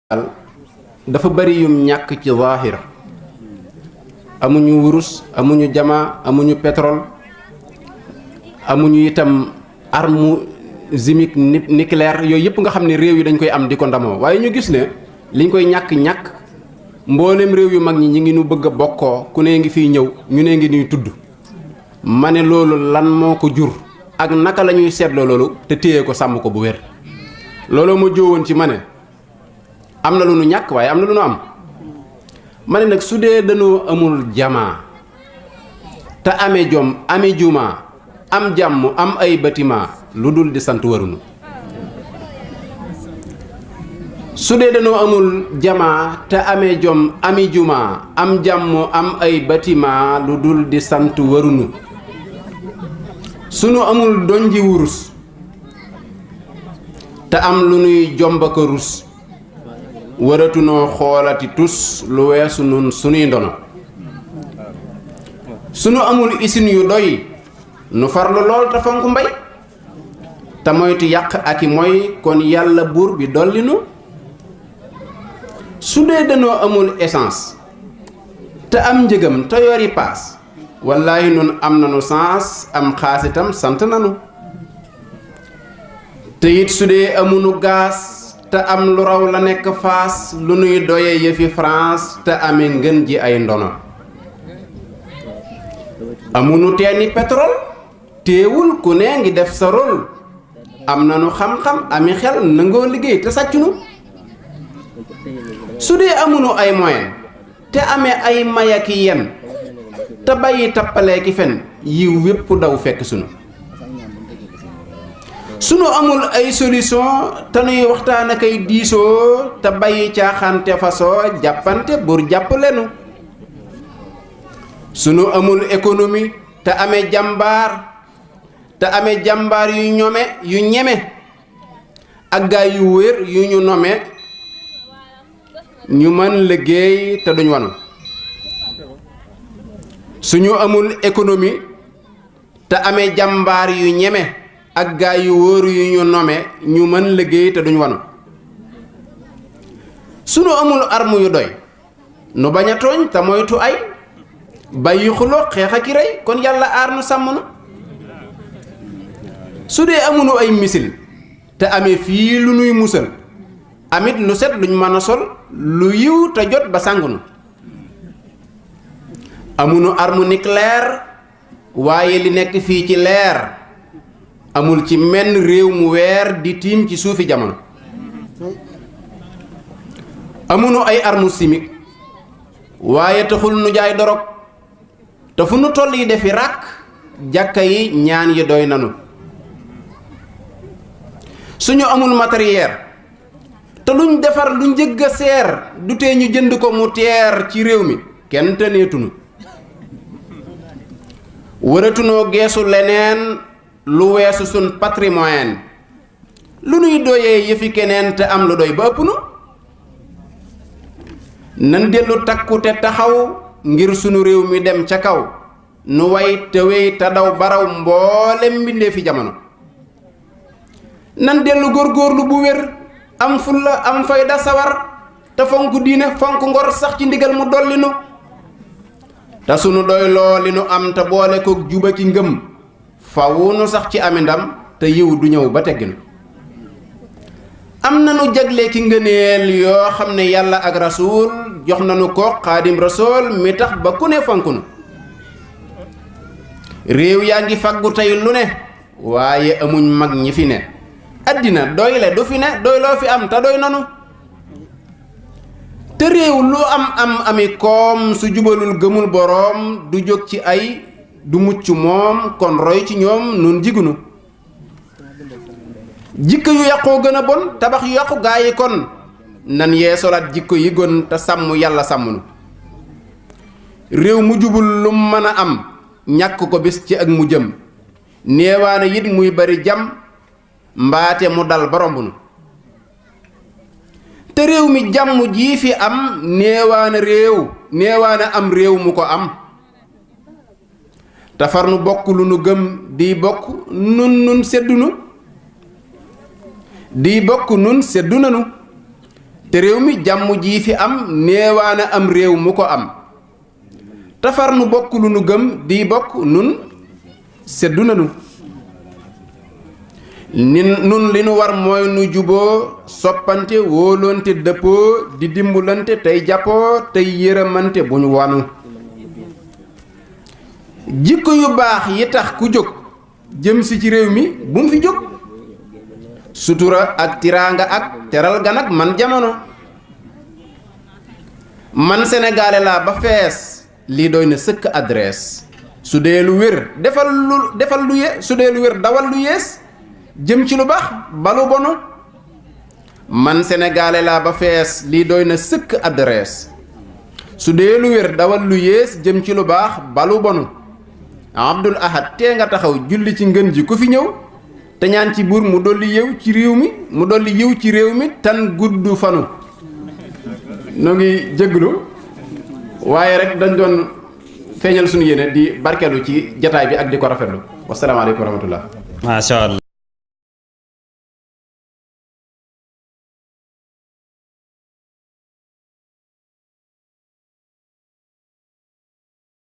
dafa bari yum ñàkk ci zaahir amuñu wurus amuñu jama amuñu pétrole amuñu itam arme chimique nucléaire yooyu yëpp nga xam ne réew yi dañ koy am di ko ndamoo waaye ñu gis ne liñ koy ñàkk-ñàkk mboolem réew yu mag ñi ñi ngi nu bëgg a bokkoo ku ne ngi fiy ñëw ñu ne ngi nuy tudd ma ne loolu lan moo ko jur ak naka la ñuy seetloo loolu te téye ko sàmm ko bu wér looloo ma jóowoon ci ma ne am na lu nu ñàkk waaye am na lu nu am ma ne nag su dee dañoo amul jamaa te amee jom amee jumaa am jàmm am ay bâtiment lu dul di sant warunu su dee dañoo amul jamaa te amee jom ami jumaa am jàmm am ay bâtiment lu dul di sant warunu sunu amul donji wurus te am lu nuy jomba ko rus waratunoo xoolati tus lu weesu nun sunuy ndono sunu amul usine yu doy nu farlu lool te fonk mbay te moytu yàq ak i mooy kon yàlla buur bi dolli nu su dee danoo amul essence te am njëgam te yori paas wallaahi nun am nanu sens am xaasitam sant nanu te it su dee amunu gaas te am lu raw la nekk faas lu nuy doye yëfi France te amee ngën ji ay ndono amunu teeni pétrole téewul ku ne ngi def sa rôle am nanu xam-xam ami xel nangoo liggéey te sàccunu su dee amunu ay moyen te amee ay maya ki yen te bàyyi tappalee ki fen yiw wépp daw fekk sunu amul ay solution te nuy waxtaan ak ay diisoo te bàyyi caaxaante fasoo jàppante bur jàpp lenu sunu amul économie te amee jàmbaar yu ñeme ak gaay yu wér yu ñu nome ñu mën liggéey te duñ wanu suñu amul économie te amee jàmbaar yu ñeme ak gaay yu wóoru yu ñu nome ñu mën liggéey te duñ wanu sunu amul arme yu doy nu bañ a tooñ te moytu ay bàyyi xuloo xeex ak i rey kon yàlla aar nu sàmm nu su dee amunu ay misil te amee fii lu nuy musal amit lu set luñ mën a sol lu yiw te jot ba sàngunu amunu arme nucléaire waaye li nekk fii ci leer amul ci menn réew mu weer di tiim ci suufi jamono amunu ay arme chimique waaye taxul nu jaay dorog te fu nu toll yi defi ràkk jàkka yi ñaan yi doy nanu suñu amul matériel te luñ defar lu njëgg a seer du tee ñu jënd ko mu teer ci réew mi kenn tëneetunu waratunoo geesu leneen lu weesu sun patrimoine lu nuy doyee yëfi keneen te am lu doy ba ëpp nu nan dellu takku te taxaw ngir sunu réew mi dem ca kaw nu way te wey te daw baraw mboolem mbindee fi jamono nan dellu góorgóorlu bu wér am fulla am fayda sawar te fonk diine fonk ngor sax ci ndigal mu dolli nu te sunu doy loo li nu am te boole ko juba ci ngëm fawu nu sax ci ami ndam te yiw du ñëw ba tegginu am nanu jagle ki ngëneel yoo xam ne yàlla ak rasuul jox nanu ko xaadim rasuul mi tax ba ku ne fonk nu réew yaa ngi faggu tey lu ne waaye amuñ mag ñi fi ne àddina doyle du fi ne doy loo fi am te doy nanu te réew lu am ami koom su jubalul gëmul boroom du jóg ci ay du mucc moom kon roy ci ñoom nun jigunu jikko yu yàqoo gën a bon tabax yu yàqu gaa yi kon nan yee solaat jikko yi gën te sàmm yàlla sàmm nu réew mu jubul lu mën a am ñàkk ko bis ci ak mu jëm néewaana it muy bari jam mbaate mu dal ba romb nu te réew mi jàmm jii fi am néewaana am réew mu ko am te far nu bokk lu nu gëm di bokk nun seddu nanu te réew mi jàmm jii fi am néewaana am réew mu ko am tafar nu bokk lu nu gëm di bokk nun seddu nanu nun li nu war mooy nu juboo soppante wóolonte dëppoo di dimbalante tey jàppoo tey yërëmante bu ñu wanu jikko yu baax yi tax ku jóg jëm si ci réew mi bu mu fi jóg sutura ak tiraanga ak teral ga nag man jamono man sénégalais laa ba fees lii doy na sëkk adresse su dee lu wér defal lu ye su dee lu wér dawal lu yees jëm ci lu baax balu bonu man sénégalais laa ba fees lii doy na sëkk adresse su dee lu wér dawal lu yées jëm ci lu baax balu bonu Abdul Ahad tee nga taxaw julli ci ngën ji ku fi ñëw te ñaan ci buur mu dolli yiw ci réew mi mu dolli yiw ci réew mi tan gudd fanu noo ngi jégglu waaye rek dañ doon feeñal suñu yéene di barkeelu ci jataay bi ak di ko rafetlu wasalaamaaleykum wa rahmatullah. Masha Allah.